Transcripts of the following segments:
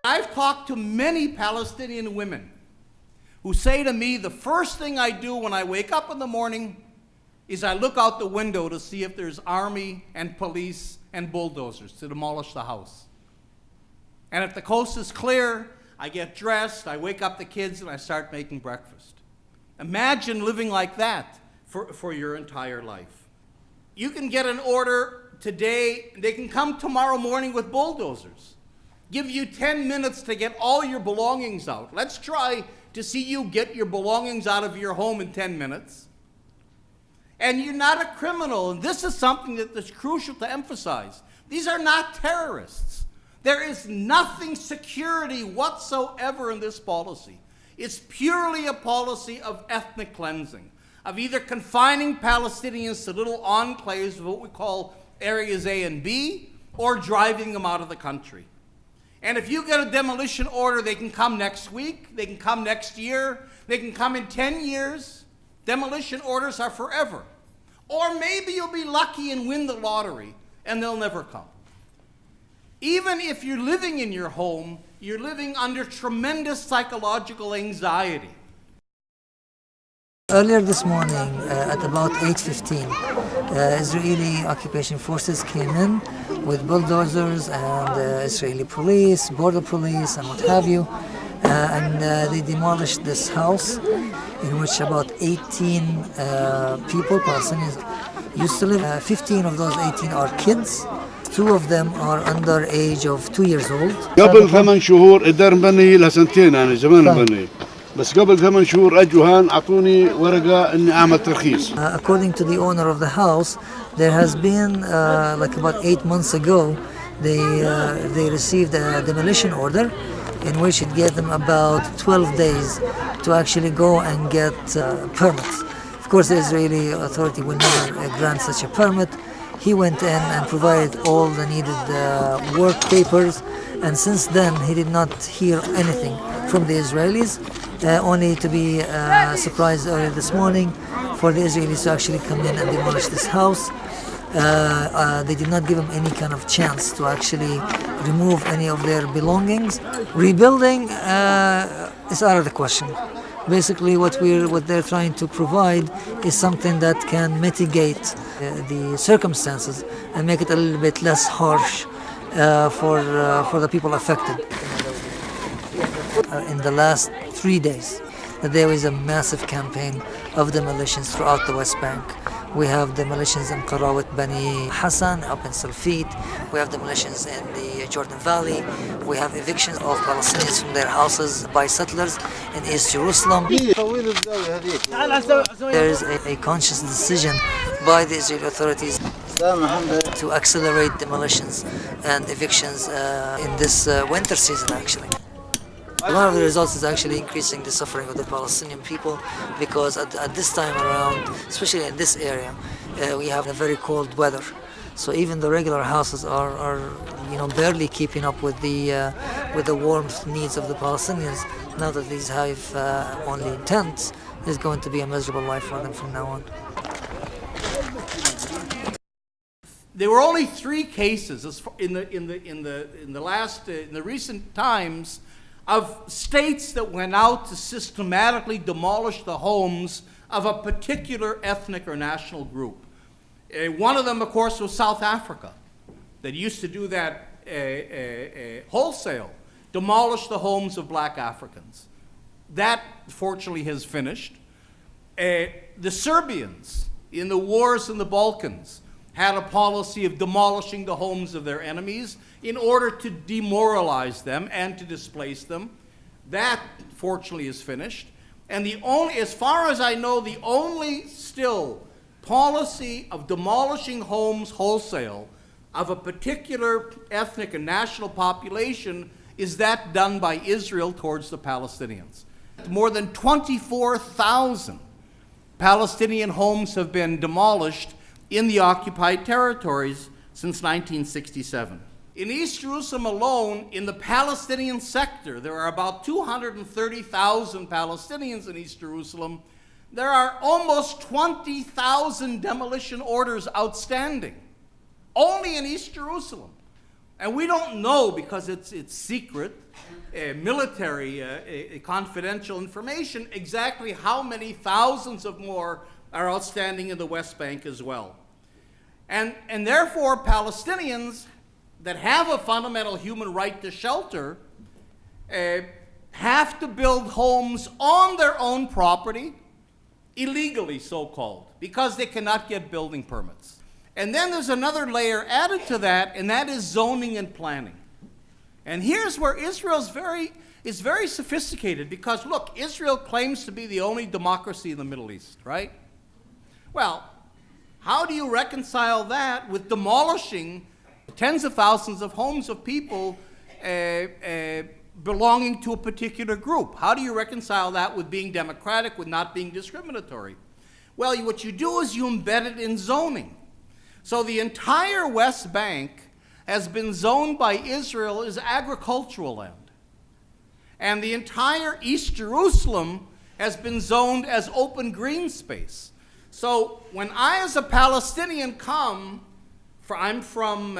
I've talked to many Palestinian women who say to me, the first thing I do when I wake up in the morning is I look out the window to see if there's army and police and bulldozers to demolish the house. And if the coast is clear, I get dressed, I wake up the kids, and I start making breakfast. Imagine living like that for your entire life. You can get an order today, they can come tomorrow morning with bulldozers. Give you 10 minutes to get all your belongings out. Let's try to see you get your belongings out of your home in 10 minutes. And you're not a criminal, and this is something that is crucial to emphasize. These are not terrorists. There is nothing security whatsoever in this policy. It's purely a policy of ethnic cleansing, of either confining Palestinians to little enclaves of what we call areas A and B, or driving them out of the country. And if you get a demolition order, they can come next week, they can come next year, they can come in 10 years. Demolition orders are forever. Or maybe you'll be lucky and win the lottery, and they'll never come. Even if you're living in your home, you're living under tremendous psychological anxiety. Earlier this morning, at about 8:15, Israeli occupation forces came in with bulldozers and Israeli police, border police, and what have you, and they demolished this house in which about 18 people, Palestinians, used to live. 15 of those 18 are kids. 2 of them are under age of 2 years old. قبل 8 شهور الدار مبني لها سنتين، أنا زمان مبني. بس قبل 8 شهور اجوا هان اعطوني ورقه اني اعمل ترخيص. According to the owner of the house, there has been like about 8 months ago, they received a demolition order in which it gave them about 12 days to actually go and get permits. Of course, the Israeli authority will never grant such a permit. He went in and provided all the needed work papers, and since then he did not hear anything from the Israelis, only to be surprised earlier this morning for the Israelis to actually come in and demolish this house. They did not give them any kind of chance to actually remove any of their belongings. Rebuilding is out of the question. Basically, what they're trying to provide is something that can mitigate the circumstances and make it a little bit less harsh for the people affected. In the last 3 days, there is a massive campaign of demolitions throughout the West Bank. We have demolitions in Qarawat Bani Hassan, up in Salfit. We have demolitions in the Jordan Valley. We have evictions of Palestinians from their houses by settlers in East Jerusalem. There is a conscious decision by the Israeli authorities to accelerate demolitions and evictions in this winter season, actually. One of the results is actually increasing the suffering of the Palestinian people, because at this time around, especially in this area, we have a very cold weather. So even the regular houses are barely keeping up with the warmth needs of the Palestinians. Now that these have only tents, it's going to be a miserable life for them from now on. There were only 3 cases in the recent times of states that went out to systematically demolish the homes of a particular ethnic or national group. One of them, of course, was South Africa, that used to do that wholesale, demolish the homes of black Africans. That, fortunately, has finished. The Serbians in the wars in the Balkans had a policy of demolishing the homes of their enemies in order to demoralize them and to displace them. That, fortunately, is finished. And as far as I know, the only still policy of demolishing homes wholesale of a particular ethnic and national population is that done by Israel towards the Palestinians. More than 24,000 Palestinian homes have been demolished in the occupied territories since 1967. In East Jerusalem alone, in the Palestinian sector, there are about 230,000 Palestinians in East Jerusalem. there are almost 20,000 demolition orders outstanding, only in East Jerusalem. And we don't know, because it's secret, military, confidential information, exactly how many thousands of more are outstanding in the West Bank as well. And therefore, Palestinians that have a fundamental human right to shelter have to build homes on their own property, illegally so-called, because they cannot get building permits. And then there's another layer added to that, and that is zoning and planning. And here's where Israel is very sophisticated, because look, Israel claims to be the only democracy in the Middle East, right? Well, how do you reconcile that with demolishing tens of thousands of homes of people belonging to a particular group? How do you reconcile that with being democratic, with not being discriminatory? Well, what you do is you embed it in zoning. So the entire West Bank has been zoned by Israel as agricultural land. And the entire East Jerusalem has been zoned as open green space. So when I, as a Palestinian, I'm from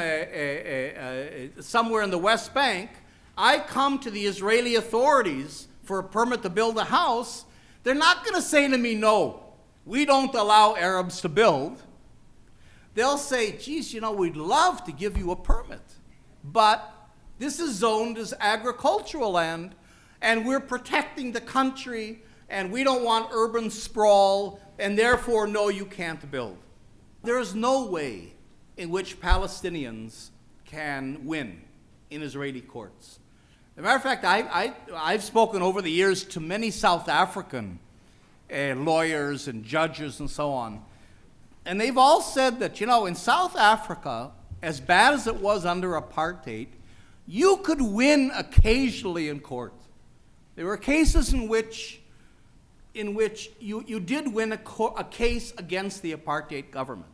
somewhere in the West Bank, I come to the Israeli authorities for a permit to build a house, they're not going to say to me, no, we don't allow Arabs to build. They'll say, geez, we'd love to give you a permit, but this is zoned as agricultural land, and we're protecting the country, and we don't want urban sprawl, and therefore, no, you can't build. There is no way in which Palestinians can win in Israeli courts. As a matter of fact, I've spoken over the years to many South African lawyers and judges and so on, and they've all said that, in South Africa, as bad as it was under apartheid, you could win occasionally in court. There were cases in which you did win a case against the apartheid government.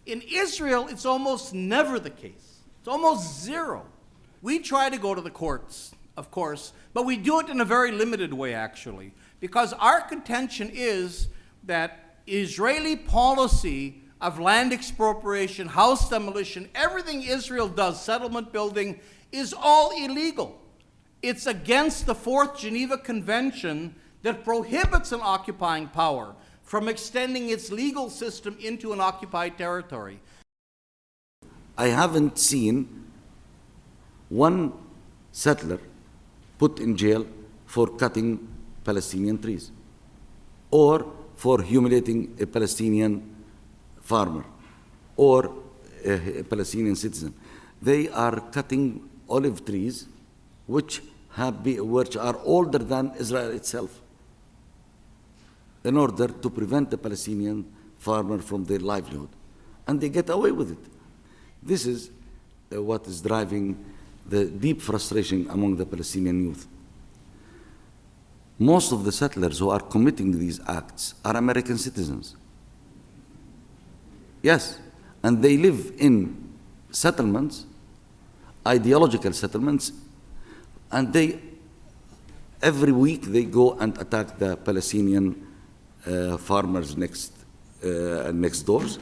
In Israel, it's almost never the case. It's almost zero. We try to go to the courts, of course, but we do it in a very limited way, actually, because our contention is that Israeli policy of land expropriation, house demolition, everything Israel does, settlement building, is all illegal. It's against the Fourth Geneva Convention that prohibits an occupying power from extending its legal system into an occupied territory. I haven't seen one settler put in jail for cutting Palestinian trees or for humiliating a Palestinian farmer or a Palestinian citizen. They are cutting olive trees which are older than Israel itself in order to prevent the Palestinian farmer from their livelihood. And they get away with it. This is what is driving the deep frustration among the Palestinian youth. Most of the settlers who are committing these acts are American citizens. Yes, and they live in settlements, ideological settlements, and every week they go and attack the Palestinian farmers next doors.